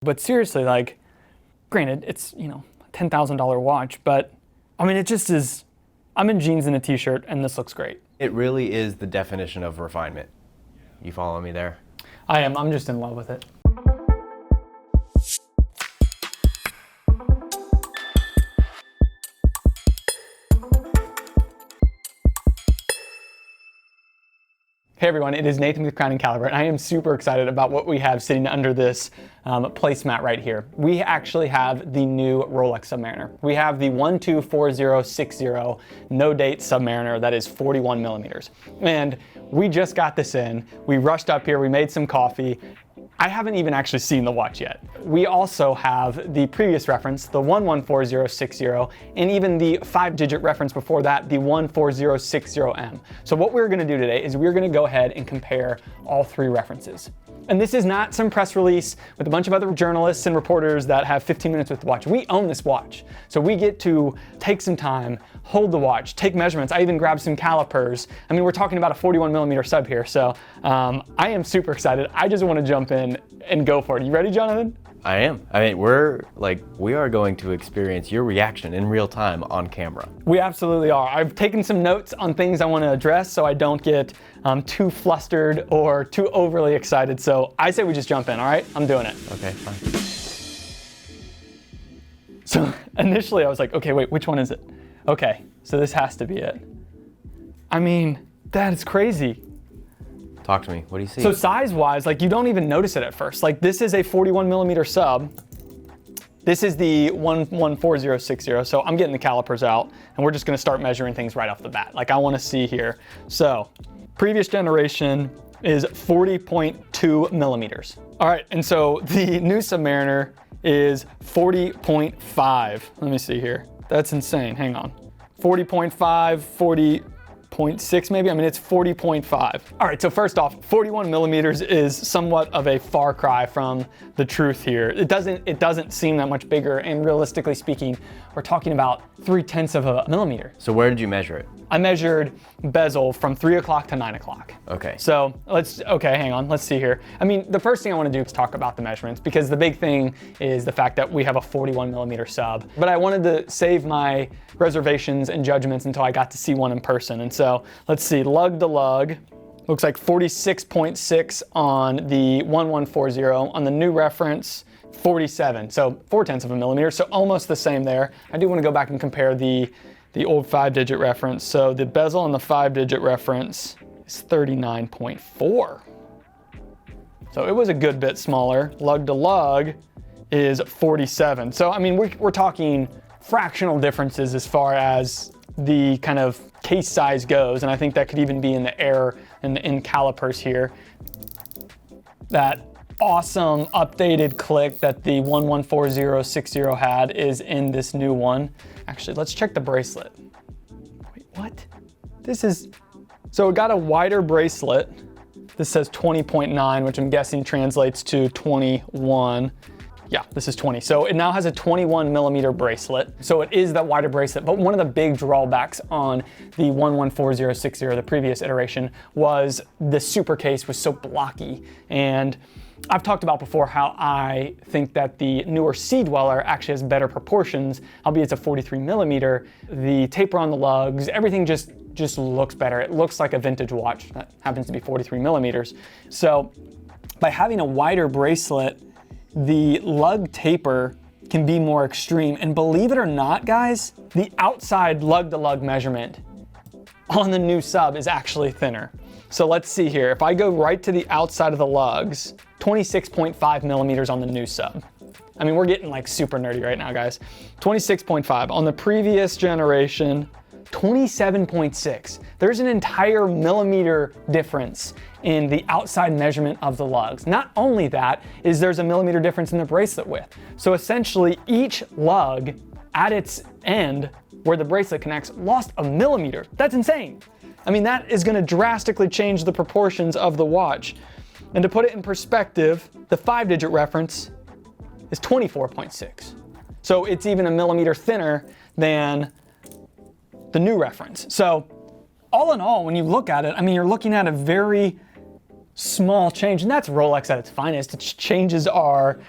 But seriously, like, granted, it's, a $10,000 watch, but I mean, it just is, I'm in jeans and a t-shirt and this looks great. It really is the definition of refinement. You follow me there? I am, I'm just in love with it. Hey everyone, it is Nathan with Crown & Caliber, and I am super excited about what we have sitting under this placemat right here. We actually have the new Rolex Submariner. We have the 124060 no date Submariner that is 41 millimeters. And we just got this in, we rushed up here, we made some coffee. I haven't even actually seen the watch yet. We also have the previous reference, the 114060, and even the 5-digit reference before that, the 14060M. So what we're gonna do today is we're gonna go ahead and compare all three references. And this is not some press release with a bunch of other journalists and reporters that have 15 minutes with the watch. We own this watch. So we get to take some time, hold the watch, take measurements. I even grabbed some calipers. I mean, we're talking about a 41 millimeter sub here. So I am super excited. I just want to jump in and go for it. You ready, Jonathan? I am. I mean, we are going to experience your reaction in real time on camera. We absolutely are. I've taken some notes on things I want to address so I don't get too flustered or too overly excited. So I say we just jump in, all right? I'm doing it. Okay, fine. So initially I was like, okay, wait, which one is it? Okay, so this has to be it. I mean, that is crazy. Talk to me, what do you see? So size-wise, like you don't even notice it at first. Like this is a 41 millimeter sub. This is the 14060. So I'm getting the calipers out and we're just gonna start measuring things right off the bat. Like I wanna see here. So previous generation is 40.2 millimeters. All right, and so the new Submariner is 40.5. Let me see here. That's insane, hang on. 40.5, 40.6 maybe? I mean, it's 40.5. All right, so first off, 41 millimeters is somewhat of a far cry from the truth here. It doesn't seem that much bigger, and realistically speaking, we're talking about 0.3 of a millimeter. So where did you measure it? I measured bezel from 3 o'clock to 9 o'clock. Okay. So okay, hang on, let's see here. I mean, the first thing I want to do is talk about the measurements because the big thing is the fact that we have a 41 millimeter sub. But I wanted to save my reservations and judgments until I got to see one in person. And so let's see, lug to lug, looks like 46.6 on the 1140, on the new reference, 47, so 0.4 of a millimeter, so almost the same there. I do want to go back and compare the old 5-digit reference. So the bezel on the 5-digit reference is 39.4. So it was a good bit smaller. Lug to lug is 47. So I mean, we're talking fractional differences as far as the kind of case size goes, and I think that could even be in the error in calipers here. That awesome updated click that the 114060 had is in this new one. Actually, let's check the bracelet. Wait, what? So it got a wider bracelet. This says 20.9, which I'm guessing translates to 21. Yeah, this is 20. So it now has a 21 millimeter bracelet. So it is that wider bracelet. But one of the big drawbacks on the 114060, the previous iteration, was the super case was so blocky. And I've talked about before how I think that the newer Sea Dweller actually has better proportions, albeit it's a 43 millimeter. The taper on the lugs, everything just looks better. It looks like a vintage watch that happens to be 43 millimeters. So by having a wider bracelet, the lug taper can be more extreme. And believe it or not, guys, the outside lug to lug measurement on the new sub is actually thinner. So let's see here. If I go right to the outside of the lugs, 26.5 millimeters on the new sub. I mean, we're getting like super nerdy right now, guys. 26.5. On the previous generation, 27.6. There's an entire millimeter difference in the outside measurement of the lugs. Not only that, there's a millimeter difference in the bracelet width. So essentially each lug at its end where the bracelet connects lost a millimeter. That's insane. I mean, that is gonna drastically change the proportions of the watch. And to put it in perspective, the 5-digit reference is 24.6. So it's even a millimeter thinner than the new reference. So all in all, when you look at it, I mean, you're looking at a very small change, and that's Rolex at its finest. Its changes are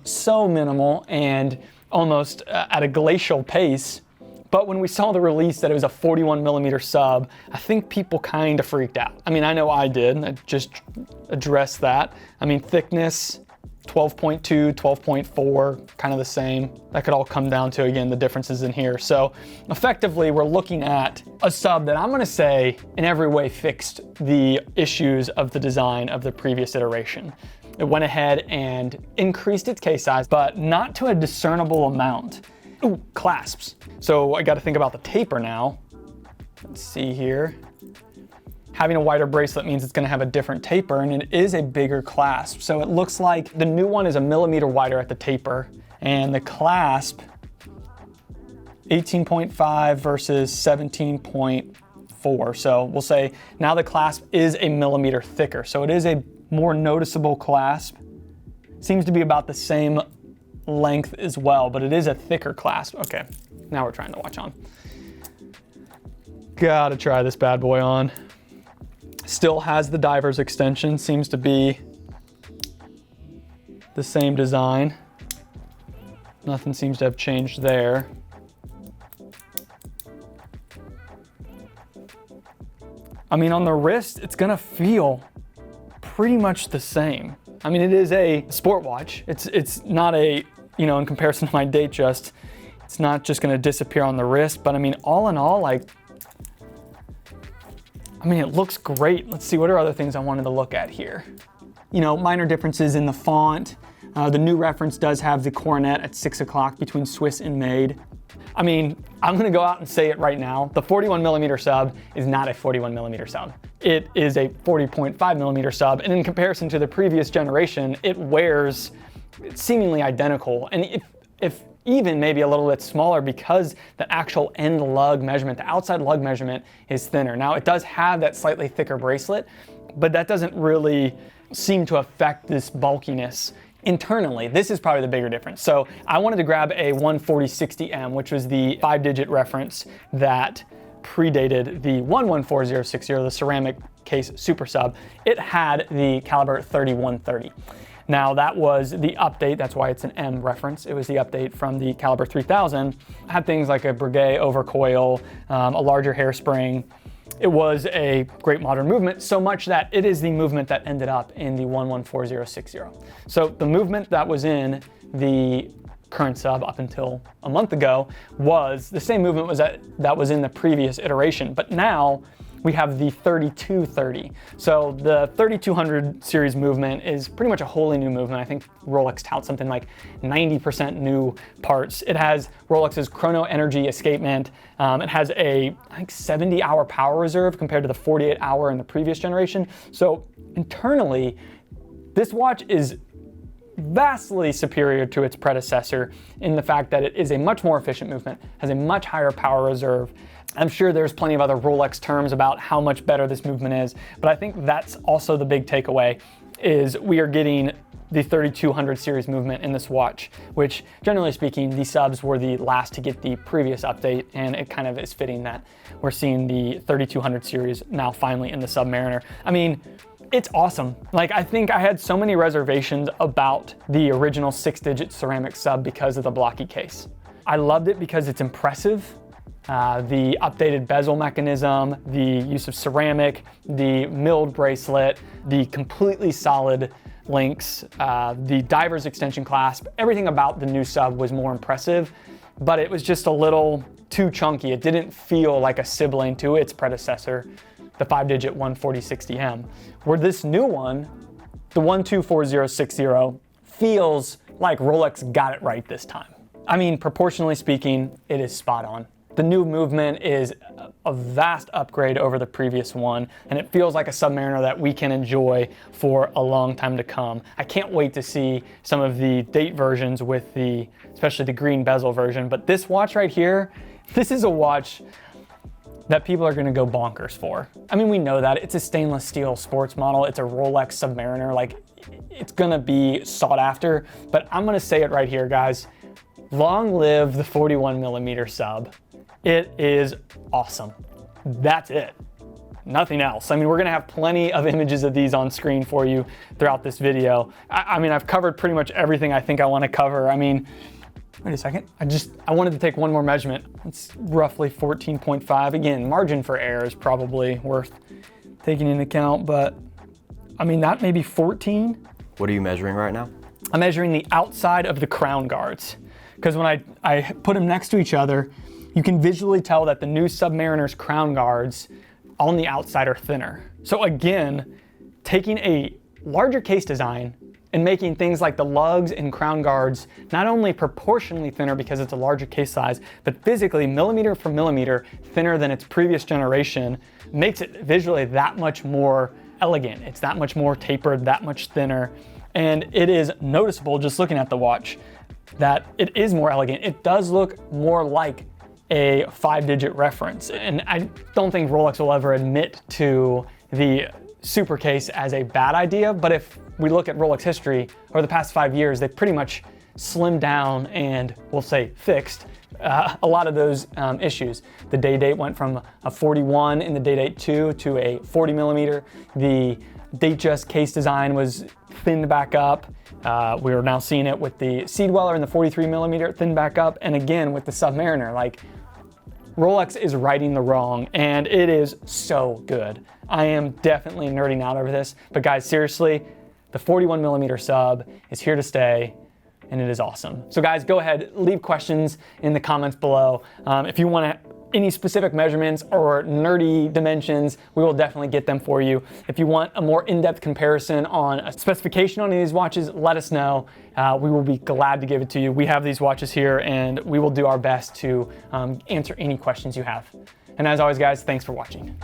so minimal and almost at a glacial pace. But when we saw the release that it was a 41 millimeter sub, I think people kind of freaked out. I mean, I know I did. I just addressed that. I mean, thickness, 12.2, 12.4, kind of the same. That could all come down to, again, the differences in here. So effectively, we're looking at a sub that I'm gonna say in every way fixed the issues of the design of the previous iteration. It went ahead and increased its case size, but not to a discernible amount. Ooh, clasps. So I gotta think about the taper now. Let's see here. Having a wider bracelet means it's gonna have a different taper, and it is a bigger clasp. So it looks like the new one is a millimeter wider at the taper, and the clasp, 18.5 versus 17.4. So we'll say now the clasp is a millimeter thicker. So it is a more noticeable clasp. Seems to be about the same length as well, but it is a thicker clasp. Okay, now we're trying to watch on. Gotta try this bad boy on. Still has the diver's extension, seems to be the same design. Nothing seems to have changed there. I mean, on the wrist, it's gonna feel pretty much the same. I mean, it is a sport watch. It's not a, you know, in comparison to my Datejust, it's not just gonna disappear on the wrist, but I mean, all in all, like, I mean, it looks great. Let's see, what are other things I wanted to look at here? You know, minor differences in the font. The new reference does have the coronet at 6 o'clock between Swiss and Made. I mean, I'm gonna go out and say it right now. The 41 millimeter sub is not a 41 millimeter sub. It is a 40.5 millimeter sub, and in comparison to the previous generation, it wears seemingly identical, and if even maybe a little bit smaller, because the actual end lug measurement, the outside lug measurement, is thinner. Now, it does have that slightly thicker bracelet, but that doesn't really seem to affect this bulkiness internally. This is probably the bigger difference. So I wanted to grab a 14060M, which was the 5-digit reference that predated the 114060, the ceramic case super sub. It had the caliber 3130. Now that was the update, that's why it's an M reference. It was the update from the caliber 3000. Had things like a Breguet overcoil, a larger hairspring. It was a great modern movement, so much that it is the movement that ended up in the 114060. So the movement that was in the current sub up until a month ago was the same movement that was in the previous iteration, but now we have the 3230. So the 3200 series movement is pretty much a wholly new movement. I think Rolex touts something like 90% new parts. It has Rolex's Chrono Energy escapement. It has a, I think, 70-hour power reserve compared to the 48-hour in the previous generation. So internally, this watch is vastly superior to its predecessor in the fact that it is a much more efficient movement, has a much higher power reserve. I'm sure there's plenty of other Rolex terms about how much better this movement is, but I think that's also the big takeaway, is we are getting the 3200 series movement in this watch, which generally speaking, the subs were the last to get the previous update, and it kind of is fitting that we're seeing the 3200 series now finally in the Submariner. I mean, it's awesome. Like, I think I had so many reservations about the original 6-digit ceramic sub because of the blocky case. I loved it because it's impressive. The updated bezel mechanism, the use of ceramic, the milled bracelet, the completely solid links, the diver's extension clasp, everything about the new sub was more impressive, but it was just a little too chunky. It didn't feel like a sibling to its predecessor, the 5-digit 14060M. Where this new one, the 124060, feels like Rolex got it right this time. I mean, proportionally speaking, it is spot on. The new movement is a vast upgrade over the previous one, and it feels like a Submariner that we can enjoy for a long time to come. I can't wait to see some of the date versions with especially the green bezel version, but this watch right here, this is a watch that people are gonna go bonkers for. I mean, we know that. It's a stainless steel sports model. It's a Rolex Submariner. Like, it's gonna be sought after, but I'm gonna say it right here, guys. Long live the 41 millimeter sub. It is awesome. That's it. nothing else. I mean, we're gonna have plenty of images of these on screen for you throughout this video. I mean, I've covered pretty much everything I think I wanna cover. I mean, wait a second. I wanted to take one more measurement. It's roughly 14.5. Again, margin for error is probably worth taking into account, but I mean, that may be 14. What are you measuring right now? I'm measuring the outside of the crown guards, because when I put them next to each other, you can visually tell that the new Submariner's crown guards on the outside are thinner. So again, taking a larger case design and making things like the lugs and crown guards not only proportionally thinner because it's a larger case size, but physically millimeter for millimeter thinner than its previous generation makes it visually that much more elegant. It's that much more tapered, that much thinner. And it is noticeable just looking at the watch that it is more elegant. It does look more like a 5-digit reference. And I don't think Rolex will ever admit to the super case as a bad idea, but if we look at Rolex history over the past 5 years, they've pretty much slimmed down and we'll say fixed a lot of those issues. The Day-Date went from a 41 in the Day-Date 2 to a 40 millimeter. The Datejust case design was thinned back up. We are now seeing it with the Sea Dweller in the 43 millimeter thinned back up, and again with the Submariner. Like, Rolex is righting the wrong, and it is so good. I am definitely nerding out over this, but guys, seriously, the 41 millimeter sub is here to stay, and it is awesome. So guys, go ahead, leave questions in the comments below. If you want any specific measurements or nerdy dimensions, we will definitely get them for you. If you want a more in-depth comparison on a specification on any of these watches, let us know. We will be glad to give it to you. We have these watches here, and we will do our best to answer any questions you have. And as always, guys, thanks for watching.